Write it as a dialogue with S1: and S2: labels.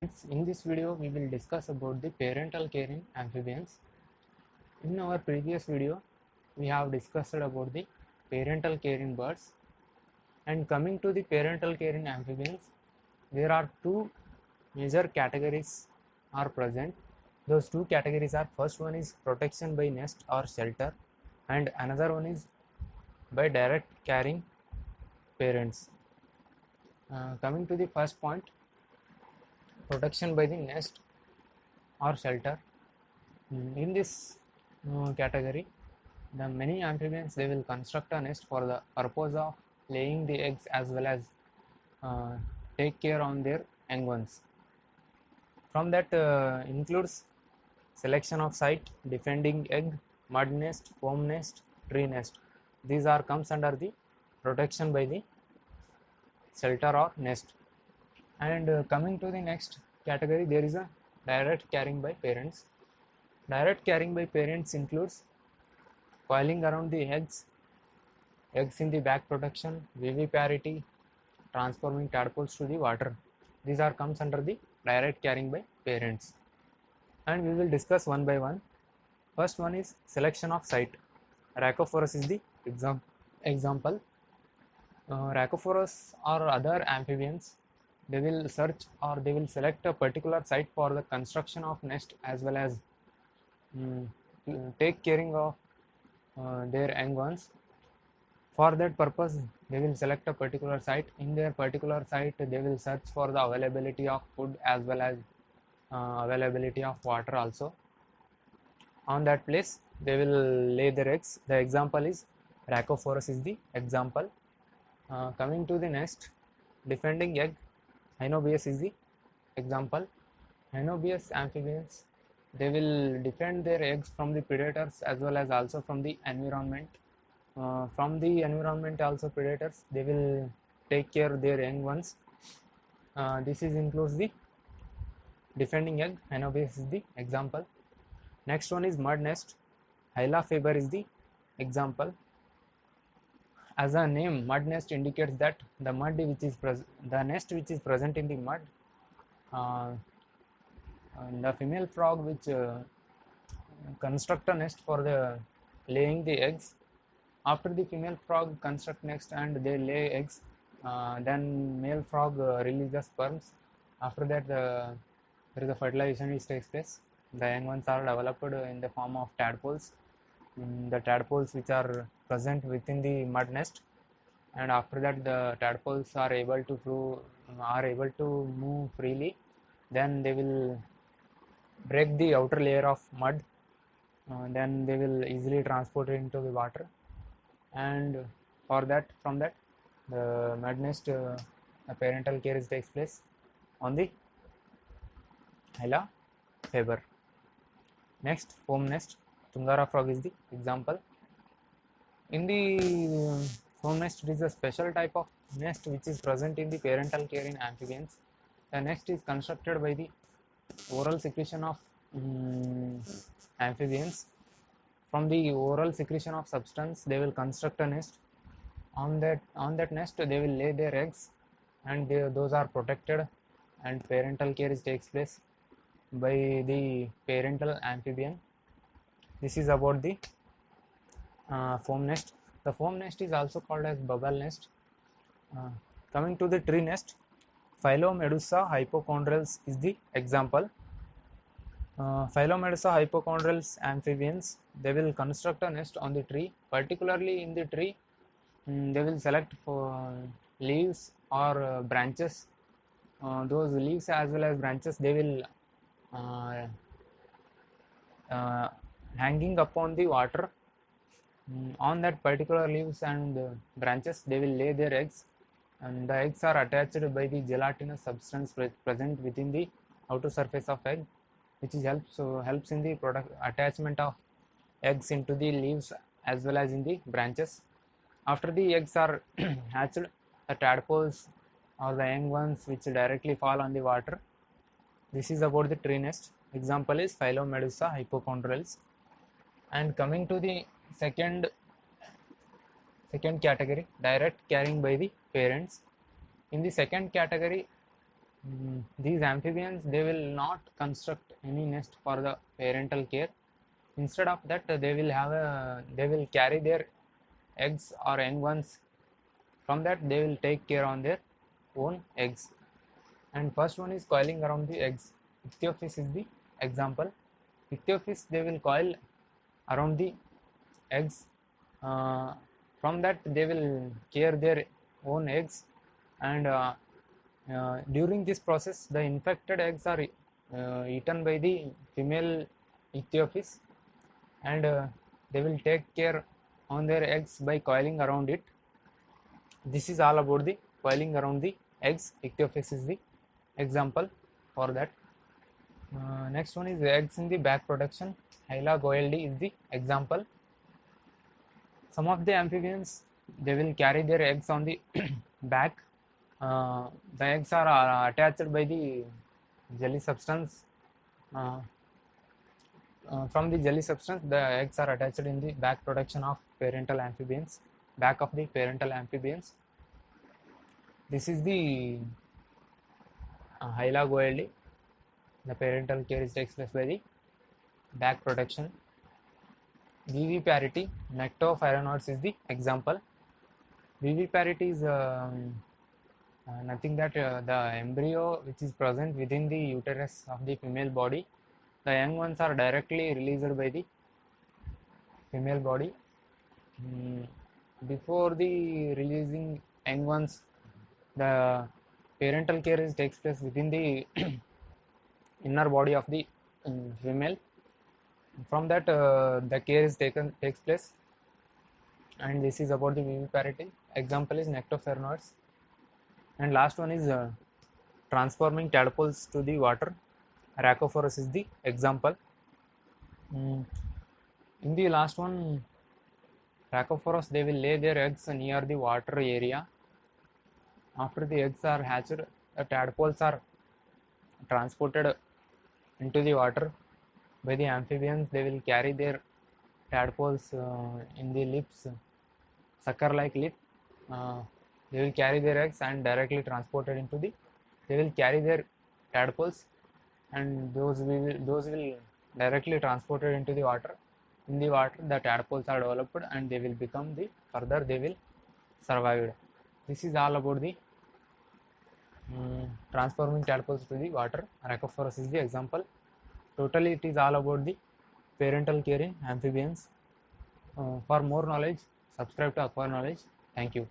S1: In this video, we will discuss about the parental care in amphibians. In our previous video, we have discussed about the parental care in birds. And coming to the parental care in amphibians, there are two major categories are present. Those two categories are, first one is protection by nest or shelter, and another one is by direct caring parents. Coming to the first point, protection by the nest or shelter. In this category, the many amphibians, they will construct a nest for the purpose of laying the eggs as well as take care on their young ones. From that includes selection of site, defending egg, mud nest, foam nest, tree nest. These are comes under the protection by the shelter or nest. And coming to the next category, there is a direct caring by parents. Direct caring by parents includes coiling around the eggs in the back protection, viviparity, transforming tadpoles to the water. These are comes under the direct caring by parents. And we will discuss one by one. First one is selection of site. Rhacophorus is the example. Rhacophorus or other amphibians, they will search or they will select a particular site for the construction of nest as well as take caring of their young ones. For that purpose, they will select a particular site. In their particular site, they will search for the availability of food as well as availability of water also. On that place, they will lay their eggs. The example is Rhacophorus is the example. Coming to the next, defending egg, Hynobius is the example. Hynobius amphibians, they will defend their eggs from the predators as well as also from the environment. From the environment also predators, they will take care of their young ones. This is includes the defending egg. Hynobius is the example. Next one is mud nest. Hyla faber is the example. As a name, mud nest indicates that the mud which is the nest which is present in the mud. The female frog which construct a nest for the laying the eggs. After the female frog construct nest and they lay eggs, then male frog releases sperms. After that, there is a fertilization which takes place. The young ones are developed in the form of tadpoles. The tadpoles which are present within the mud nest, and after that the tadpoles are able to move freely. Then they will break the outer layer of mud. Then they will easily transport it into the water. And from that, the mud nest, the parental care takes place on the Hyla faber. Next, foam nest. Tungara frog is the example. In the foam nest, it is a special type of nest which is present in the parental care in amphibians. The nest is constructed by the oral secretion of amphibians. From the oral secretion of substance, they will construct a nest. On that nest, they will lay their eggs, and those are protected, and parental care takes place by the parental amphibian. This is about the foam nest. The foam nest is also called as bubble nest. Coming to the tree nest, Phylomedusa hypochondrials is the example. Phylomedusa hypochondrials amphibians, they will construct a nest on the tree. Particularly in the tree, they will select for leaves or branches. Those leaves as well as branches, they will hanging upon the water. On that particular leaves and branches, they will lay their eggs, and the eggs are attached by the gelatinous substance present within the outer surface of egg, which is helps in the attachment of eggs into the leaves as well as in the branches. After the eggs are hatched, the tadpoles or the young ones which directly fall on the water. This is about the tree nest. Example is Phylomedusa hypochondrials. And coming to the second category, direct caring by the parents. In the second category, These amphibians, they will not construct any nest for the parental care. Instead of that, they will carry their eggs or young ones. From that, they will take care on their own eggs. And first one is coiling around the eggs. Ichthyophis is the example. Ichthyophis, they will coil around the eggs. From that, they will care their own eggs, and during this process, the infected eggs are eaten by the female Ichthyophis, and they will take care on their eggs by coiling around it. This is all about the coiling around the eggs. Ichthyophis is the example for that. Next one is the eggs in the back protection. Hyla goeldi is the example. Some of the amphibians, they will carry their eggs on the back. The eggs are attached by the jelly substance. From the jelly substance, the eggs are attached in the back protection of parental amphibians, back of the parental amphibians. This is the Hyla goeldi. The parental care takes place by the back protection. Viviparity, nectopharanoids is the example. Viviparity is nothing that the embryo which is present within the uterus of the female body, the young ones are directly released by the female body. Before the releasing young ones, the parental care takes place within the inner body of the female. From that, the care takes place, and this is about the viviparity. Example is nectopharanoids. And last one is transforming tadpoles to the water. Rhacophorus is the example. In the last one, Rhacophorus, they will lay their eggs near the water area. After the eggs are hatched, the tadpoles are transported into the water by the amphibians. They will carry their tadpoles in the lips, sucker-like lip. They will carry their eggs and directly transported into the. They will carry their tadpoles, and those will directly transported into the water. In the water, the tadpoles are developed, and they will become the further they will survive. This is all about the transforming tadpoles to the water. Rhacophorus is the example. Totally, it is all about the parental care in amphibians. For more knowledge, subscribe to Aqua Knowledge. Thank you.